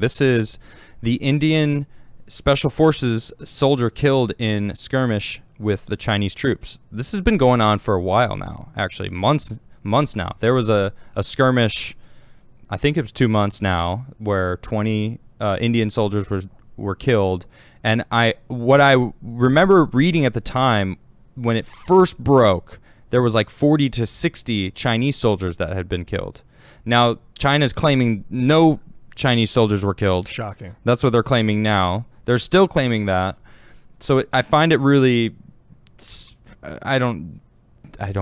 This is the Indian Special Forces soldier killed in skirmish with the Chinese troops. This has been going on for a while now, actually, months now. There was a skirmish, I think it was 2 months now, where 20 Indian soldiers were killed. And what I remember reading at the time, when it first broke, there was like 40 to 60 Chinese soldiers that had been killed. Now, China's claiming no Chinese soldiers were killed. Shocking. That's what they're claiming now. They're still claiming that. So I find it really, I don't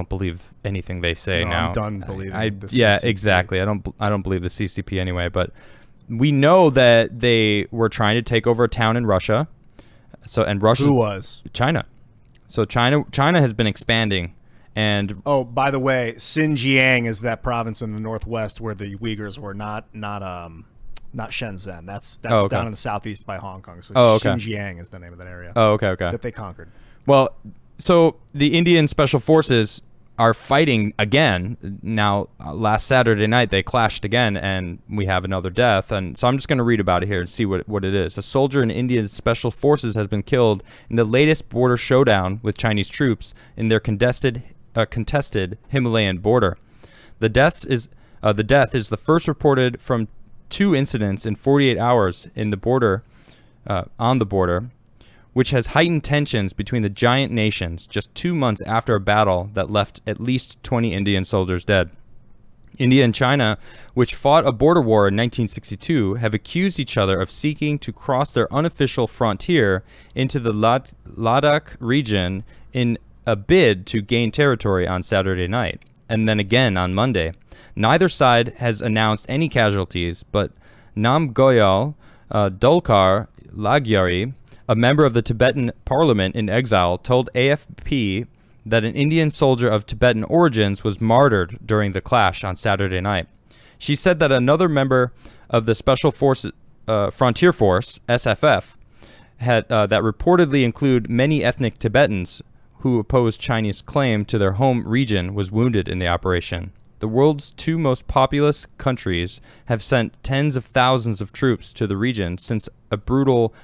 believe anything they say now. I'm done believing the CCP. Yeah, exactly. I don't believe the CCP anyway, but we know that they were trying to take over a town in Russia. And Russia. Who was? China. So China has been expanding. And oh, by the way, Xinjiang is that province in the northwest where the Uyghurs were, not Shenzhen. That's down in the southeast by Hong Kong. So Xinjiang is the name of that area. Oh, okay. That they conquered. Well, so the Indian Special Forces are fighting again. Now, last Saturday night, they clashed again, and we have another death. And so I'm just going to read about it here and see what it is. A soldier in India's Special Forces has been killed in the latest border showdown with Chinese troops in their contested Himalayan border. The death is the first reported from 2 incidents in 48 hours in the border, on the border, which has heightened tensions between the giant nations just 2 months after a battle that left at least 20 Indian soldiers dead. India and China, which fought a border war in 1962, have accused each other of seeking to cross their unofficial frontier into the Ladakh region in a bid to gain territory on Saturday night, and then again on Monday. Neither side has announced any casualties, but Namgyal Dolkar Lagyari, a member of the Tibetan parliament in exile, told AFP that an Indian soldier of Tibetan origins was martyred during the clash on Saturday night. She said that another member of the Special Forces, Frontier Force, SFF, that reportedly include many ethnic Tibetans who opposed Chinese claim to their home region, was wounded in the operation. The world's 2 most populous countries have sent tens of thousands of troops to the region since a brutal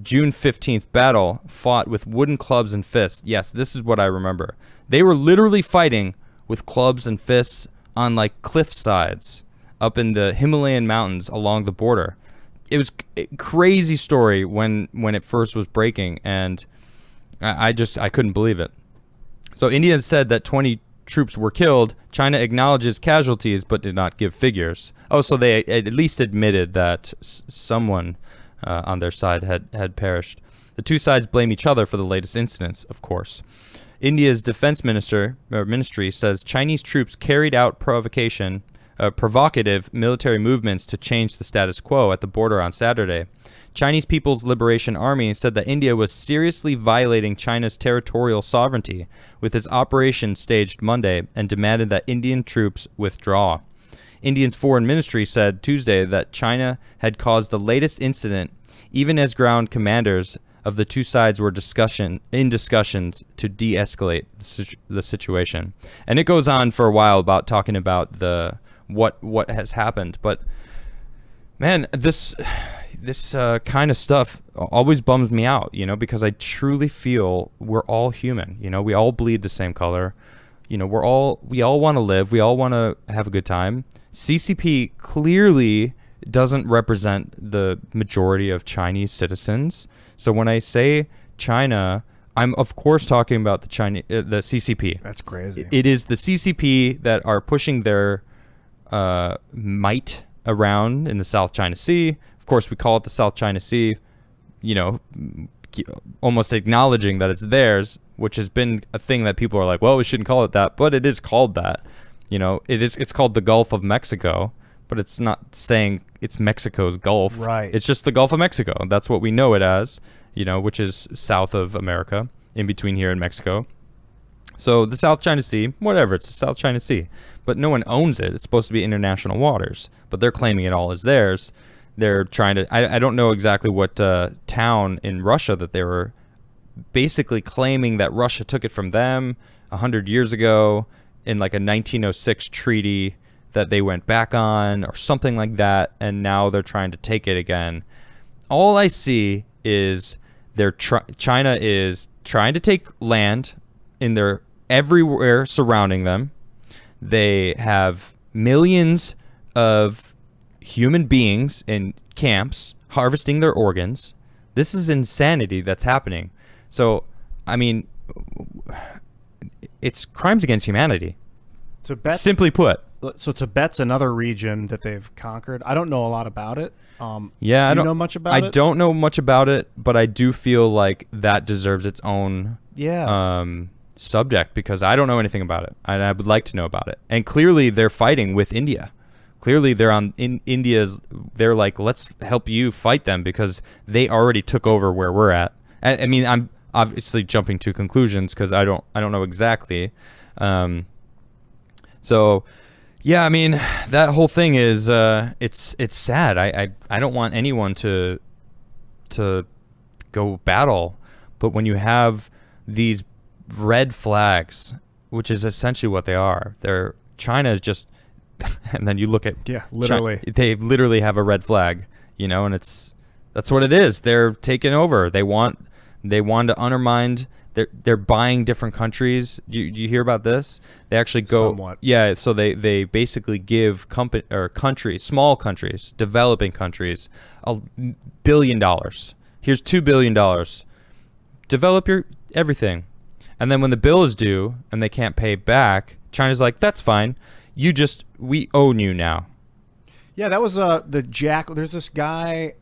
June 15th battle fought with wooden clubs and fists. Yes, this is what I remember. They were literally fighting with clubs and fists on like cliff sides up in the Himalayan mountains along the border. It was a crazy story when it first was breaking, and I couldn't believe it. So India said that 20 troops were killed. China acknowledges casualties but did not give figures. Oh, so they at least admitted that someone on their side had perished. The 2 sides blame each other for the latest incidents, of course. India's defense ministry says Chinese troops carried out provocative military movements to change the status quo at the border on Saturday. Chinese People's Liberation Army said that India was seriously violating China's territorial sovereignty with its operation staged Monday and demanded that Indian troops withdraw. India's foreign ministry said Tuesday that China had caused the latest incident, even as ground commanders of the 2 sides were in discussions to de-escalate the situation. And it goes on for a while about talking about what has happened. But man, this kind of stuff always bums me out, because I truly feel we're all human. We all bleed the same color. We all want to live. We all want to have a good time. CCP clearly doesn't represent the majority of Chinese citizens. So when I say China, I'm of course talking about the CCP. That's crazy. It is the CCP that are pushing their might around in the South China Sea. Of course, we call it the South China Sea, almost acknowledging that it's theirs, which has been a thing that people are like, well, we shouldn't call it that, but it is called that. It's called the Gulf of Mexico, but it's not saying it's Mexico's Gulf. Right. It's just the Gulf of Mexico. That's what we know it as, which is south of America, in between here and Mexico. So the South China Sea, whatever, it's the South China Sea. But no one owns it. It's supposed to be international waters, but they're claiming it all as theirs. They're trying to, I don't know exactly what town in Russia that they were basically claiming that Russia took it from them 100 years ago in like a 1906 treaty that they went back on or something like that, and now they're trying to take it again. All I see is China is trying to take land in their everywhere surrounding them. They have millions of human beings in camps harvesting their organs. This is insanity that's happening. So, I mean, it's crimes against humanity. Tibet, simply put. So Tibet's another region that they've conquered. I don't know a lot about it. Yeah, do you know much about it? I don't know much about it, but I do feel like that deserves its own subject, because I don't know anything about it, and I would like to know about it. And clearly, they're fighting with India. Clearly, they're in India's. They're like, let's help you fight them because they already took over where we're at. I mean, I'm obviously jumping to conclusions because I don't know exactly. So. Yeah, I mean, that whole thing is it's sad. I don't want anyone to go battle, but when you have these red flags, which is essentially what they are, China is just, and then you look at literally China, they literally have a red flag, and that's what it is. They're taking over. They want to undermine. They're buying different countries. Do you hear about this? They actually go. Somewhat. Yeah, so they basically give small countries, developing countries, $1 billion. Here's $2 billion. Develop your everything, and then when the bill is due and they can't pay back, China's like, that's fine. We own you now. Yeah, that was the Jack. There's this guy.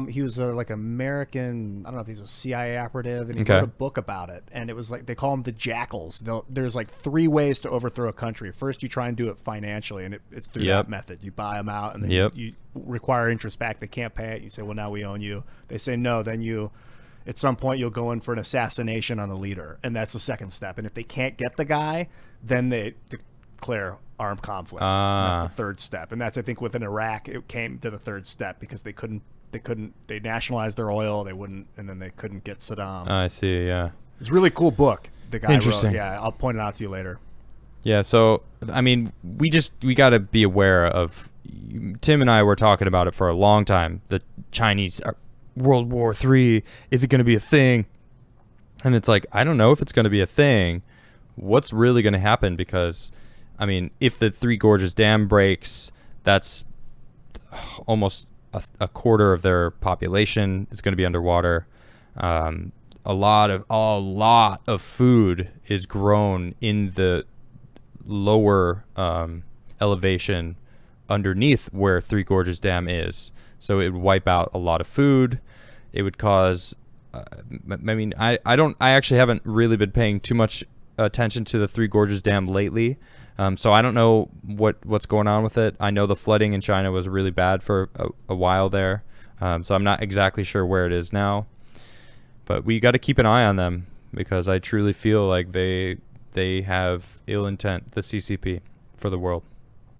He was like American. I don't know if he's a CIA operative, and he wrote a book about it. And it was like they call them the jackals. There's like 3 ways to overthrow a country. First, you try and do it financially, and it's through that method. You buy them out, and then you require interest back. They can't pay it. You say, well, now we own you. They say no. Then at some point, you'll go in for an assassination on the leader, and that's the second step. And if they can't get the guy, then they declare armed conflict. That's the third step, and that's, I think, within Iraq it came to the third step because they nationalized their oil, and then they couldn't get Saddam. I see. Yeah, it's a really cool book the guy Interesting. wrote. Yeah, I'll point it out to you later. Yeah, so I mean, we got to be aware of. Tim and I were talking about it for a long time. The Chinese World War III, is it going to be a thing? And it's like, I don't know if it's going to be a thing. What's really going to happen? Because I mean, if the Three Gorges Dam breaks, that's almost a quarter of their population is going to be underwater. A lot of food is grown in the lower elevation underneath where Three Gorges Dam is. So it would wipe out a lot of food. It would cause. I mean, I actually haven't really been paying too much attention to the Three Gorges Dam lately. So I don't know what's going on with it. I know the flooding in China was really bad for a while there. So I'm not exactly sure where it is now. But we got to keep an eye on them because I truly feel like they have ill intent, the CCP, for the world.